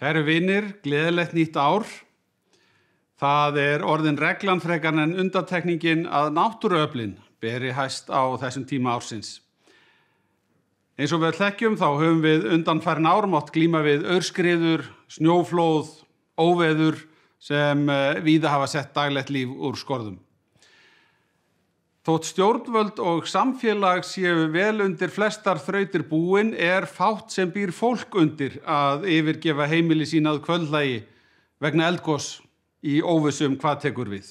Kæru vinir, gleðilegt nýtt ár. Það orðin reglan frekar en undantekningin að náttúruöflin beri hæst á þessum tíma ársins. Eins og við þekkjum þá höfum við undanfarin ár mátt glíma við aurskriður, snjóflóð, óveður sem víða hafa sett daglegt líf úr skorðum. Þótt stjórnvöld og samfélag séu vel undir flestar þrautir búin fátt sem býr fólk undir að yfirgefa heimili sín að kvöldlagi vegna eldgoss í óvissu hvað tekur við.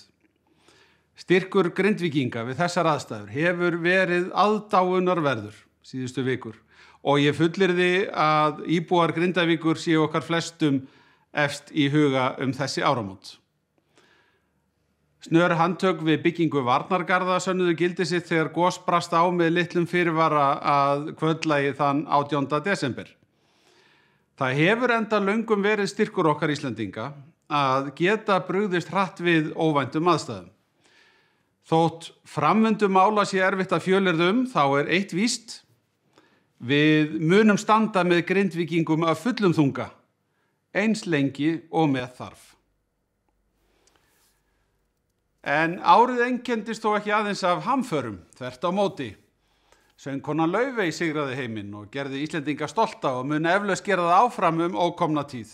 Styrkur Grindvíkinga við þessar aðstæður hefur verið aðdáunarverður síðustu vikur og ég fullyrði að íbúar Grindavíkur séu okkar flestum efst í huga þessi áramót. Snör handtök við byggingu varnargarða sönnuðu gildi sitt þegar gos brast á með litlum fyrirvara að kvöldlagi þann 18. desember. Það hefur enda löngum verið styrkur okkar Íslendinga að geta brugðist hratt við óvæntum aðstæðum. Þótt framvindu mála sé erfitt að fjölyrða þá eitt víst. Við munum standa með Grindvíkingum af fullum þunga, eins lengi og með þarf. En árið einkenndist þó ekki aðeins af hamförum, þvert á móti. Söngkonan Laufey sigraði heiminn og gerði Íslendinga stolta og mun eflaust gera það áfram ókomna tíð.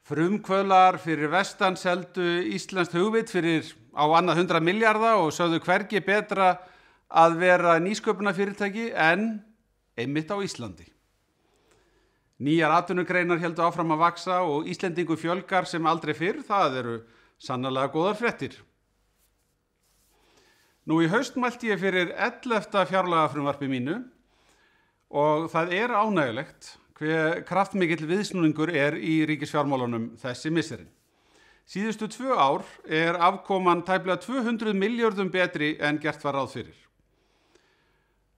Frumkvöðlar fyrir vestan seldu íslenskt hugvit fyrir á annað 100 milljarða og sögðu hvergi betra að vera nýsköpunarfyrirtæki en einmitt á Íslandi. Nýjar atvinnugreinar héldu áfram að vaxa og Íslendingu fjölgar sem aldrei fyrr, það eru sannarlega góðar fréttir. Nú í haust mælti ég fyrir 11. fjárlagafrumvarpi mínu og það ánægjulegt hve kraftmikill viðsnúningur í ríkisfjármálunum þessi misserin. Síðustu 2 ár afkoman tæplega 200 milljörðum betri en gert var ráð fyrir.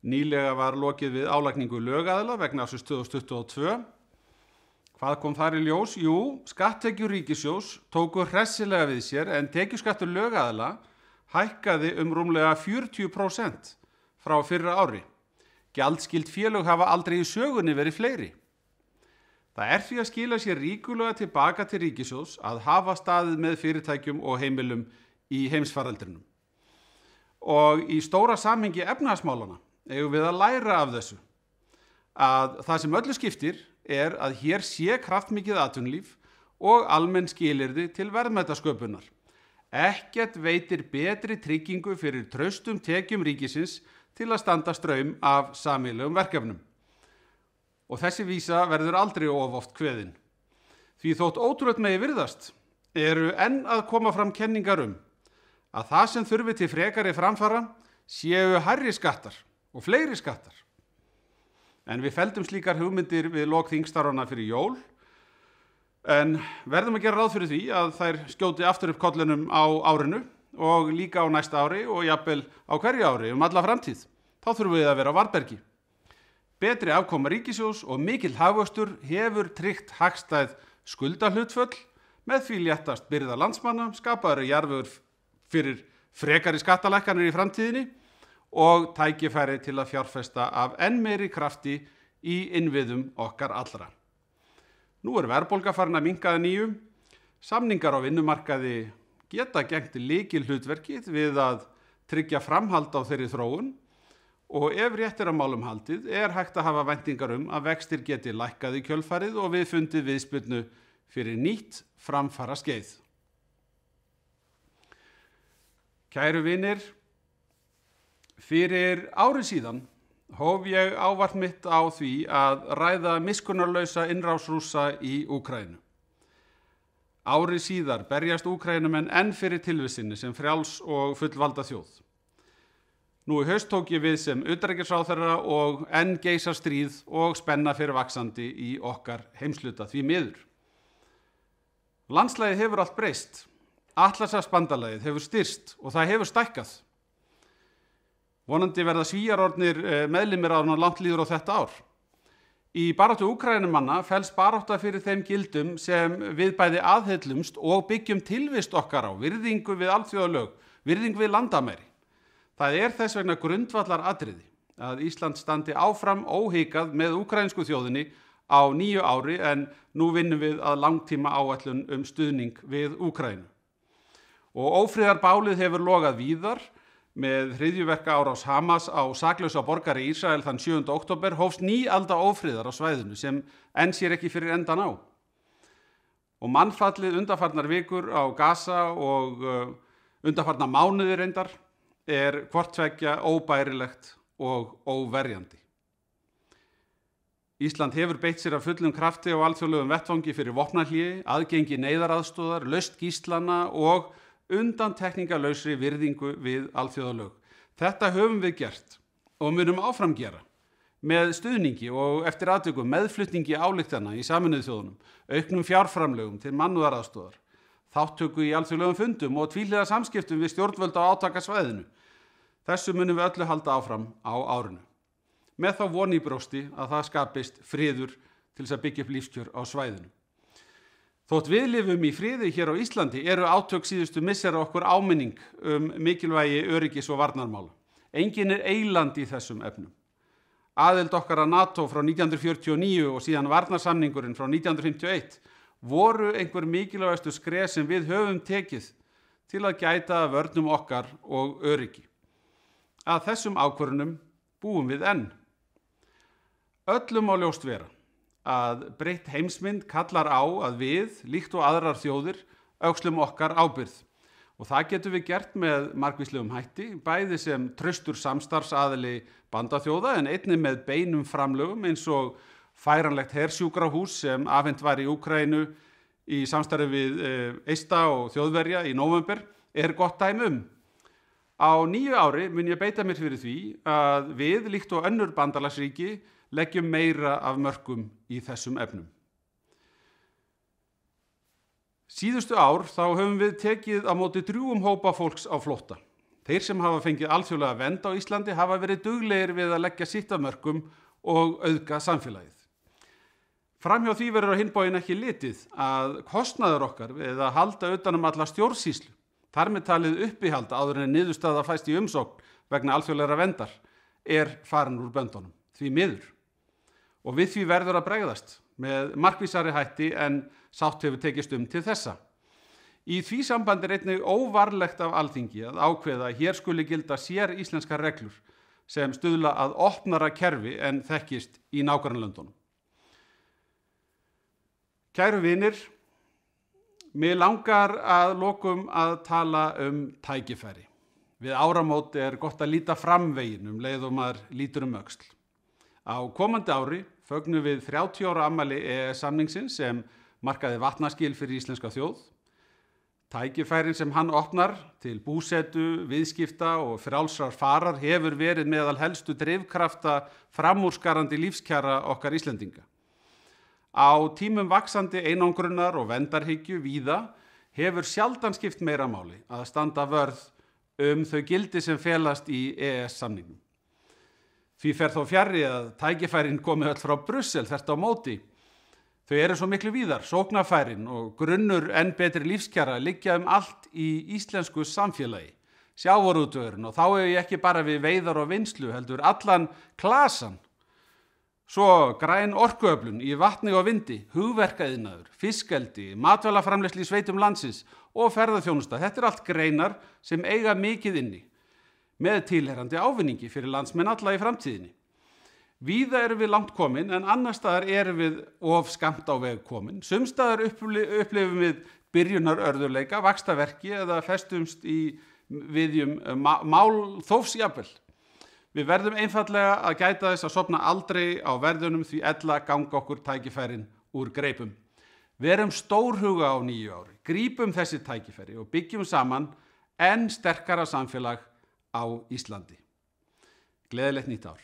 Nýlega var lokið við álagningu lögaðila vegna ársins 2022. Hvað kom þar í ljós? Jú, skatttekjur ríkissjóðs tóku hressilega við sér en tekjuskattur lögaðila hækkaði rúmlega 40% frá fyrra ári. Gjaldskyld félög hafa aldrei í sögunni verið fleiri. Það því að skila sér ríkulega tilbaka til ríkissjóðs að hafa staðið með fyrirtækjum og heimilum í heimsfaraldrinum. Og í stóra samhengi efnahagsmálana eigum við að læra af þessu að það sem öllu skiptir að hér sé kraftmikið atvinnulíf og almenn skilyrði til verðmætasköpunar. Ekkert veitir betri tryggingu fyrir traustum tekjum ríkisins til að standa straum af sameiginlegum verkefnum. Og þessi vísa verður aldrei of oft kveðin. Því þótt ótrúlegt megi virðast enn að koma fram kenningar að það sem þurfi til frekari framfara séu hærri skattar og fleiri skattar. En við feldum slíkar hugmyndir við lok þingstarfanna fyrir jól, en verðum að gera ráð fyrir því að þær skjóti aftur upp kollinum á árinu og líka á næsta ári og jafnvel á hverju ári alla framtíð. Þá þurfum við að vera á varðbergi. Betri afkoma ríkissjóðs og mikill hagvöxtur hefur tryggt hagstæð skuldahlutföll með því léttast byrða landsmanna, skapaður jarðvegur fyrir frekari skattalækkanir í framtíðinni og tækifæri til að fjárfesta af enn meiri krafti í innviðum okkar allra. Nú verðbólga farin að minnka að nýju. Samningar á vinnumarkaði geta gegnt lykilhlutverkið við að tryggja framhald á þeirri þróun og ef rétt að málum haldið hægt að hafa væntingar að vextir geti lækkað í kjölfarið og við fundið viðspyrnu fyrir nýtt framfara skeið. Kæru vinir, fyrir ári síðan hóf ég ávarp mitt á því að ræða miskunnarlausa innrás Rússa í Úkraínu. Ári síðar berjast Úkraínumenn enn fyrir tilvissinni sem frjáls og fullvalda þjóð. Nú í haust tók ég við sem utanríkisráðherra og enn geisar stríð og spenna fyrir vaxandi í okkar heimshluta því miður. Landslagið hefur allt breyst. Atlantshafsbandalagið hefur styrkst og það hefur stækkað. Vonandi verða Svíar orðnir meðlimir áður en langt líður á þetta ár. Í baráttu Úkraínumanna felst barátta fyrir þeim gildum sem við bæði aðhyllumst og byggjum tilvist okkar á, virðingu við alþjóðalög, virðingu við landamæri. Það þess vegna grundvallaratriði að Ísland standi áfram óhikað með úkraínsku þjóðinni á nýju ári en nú vinnum við að langtíma áætlun stuðning við Úkraínu. Og ófriðarbálið hefur logað víðar. Með hryðjuverka árás Hamas á saklausa borgara í Ísrael þann 7. október hófst ný alda ófriðar á svæðinu sem enn sér ekki fyrir endan á. Og mannfallið undanfarnar vikur á Gaza og undanfarnar mánuði reyndar hvort tveggja óbærilegt og óverjandi. Ísland hefur beitt sér af fullum krafti á alþjóðlegum vettvangi fyrir vopnahléi, aðgengi neyðaraðstoðar, lausn gíslana og undantekningarlausri virðingu við alþjóðalög. Þetta höfum við gert og munum áfram gera með stuðningi og eftir atvikum meðflutningi ályktana í Sameinuðu þjóðunum, auknum fjárframlögum til mannúðaraðstoðar, þátttöku í alþjóðlegum fundum og tvíhliða samskiptum við stjórnvöld á átakasvæðinu. Þessu munum við öllu halda áfram á árinu. Með þá von í brjósti að það skapist friður til þess að byggja upp lífskjör á svæðinu. Þótt við lifum í friði hér á Íslandi eru átök síðustu missera okkur áminning mikilvægi öryggis- og varnarmála. Enginn eyland í þessum efnum. Aðild okkar að NATO frá 1949 og síðan varnarsamningurinn frá 1951 voru einhver mikilvægastu skref sem við höfum tekið til að gæta vörnum okkar og öryggi. Að þessum ákvörðunum búum við enn. Öllum má ljóst vera að breytt heimsmynd kallar á að við, líkt og aðrar þjóðir, öxlum okkar ábyrgð. Og það getum við gert með margvíslegum hætti, bæði sem traustur samstarfsaðili bandaþjóða en einnig með beinum framlögum eins og færanlegt hersjúkrahús sem afhent var í Úkraínu í samstarfi við Eista og Þjóðverja í nóvember gott dæmi Á nýju ári mun ég beita mér fyrir því að við, líkt og önnur bandalagsríki, leggjum meira af mörkum í þessum efnum. Síðustu ár þá höfum við tekið á móti drjúgum hópa fólks á flótta. Þeir sem hafa fengið alþjóðlega vernd á Íslandi hafa verið duglegir við að leggja sitt af mörkum og auðga samfélagið. Framhjá því verður á hinn bóginn ekki litið að kostnaður okkar við að halda utan alla stjórnsýslu, þar með talið uppihald áður en niðurstaða fæst í umsókn vegna alþjóðlegra verndar, farin úr böndunum, því miður. Og við því verður að bregðast með markvissari hætti en sátt hefur tekist til þessa. Í því sambandi einnig óvarlegt af Alþingi að ákveða að hér skuli gilda sér íslenskar reglur sem stuðla að opnara kerfi en þekkist í nágrannalöndunum. Kæru vinir, mig langar að lokum að tala tækifæri. Við áramót gott að líta framvegin leið og maður lítur öxl. Á komandi ári fögnum við 30 ára afmæli EES-samningsins sem markaði vatnaskil fyrir íslenska þjóð. Tækifærin sem hann opnar til búsetu, viðskipta og frjálsrar farar hefur verið meðal helstu drifkrafta framúrskarandi lífskjara okkar Íslendinga. Á tímum vaxandi einangrunar og verndarhyggju víða hefur sjaldan skipt meira máli að standa vörð þau gildi sem felast í EES-samningnum. Því fer þó fjarri að tækifærin komi öll frá Brussel þvert á móti. Þau eru svo miklu víðar, sóknarfærin og grunnur enn betri lífskjara liggja allt í íslensku samfélagi, sjávarútvegurinn, og þá ég ekki bara við veiðar og vinnslu heldur allan klasan. Svo græn orkuöflun í vatni og vindi, hugverkaiðnaður, fiskeldi, matvælaframleiðslu í sveitum landsins og ferðaþjónusta. Þetta allt greinar sem eiga mikið inni, með tilheyrandi ávinningi fyrir landsmenn alla í framtíðinni. Víða erum við langt komin en annars staðar erum við of skammt á veg komin. Sums staðar upplifum við byrjunarörðurleika, vaxtarverki eða festumst í viðjum málþófsjafnvel. Við verðum einfaldlega að gæta þess að sofna aldrei á verðunum því ella ganga okkur tækifærin úr greipum. Verum stórhuga á nýju ári, grípum þessi tækifæri og byggjum saman enn sterkara samfélag á Íslandi. Gleðilegt nýtt ár.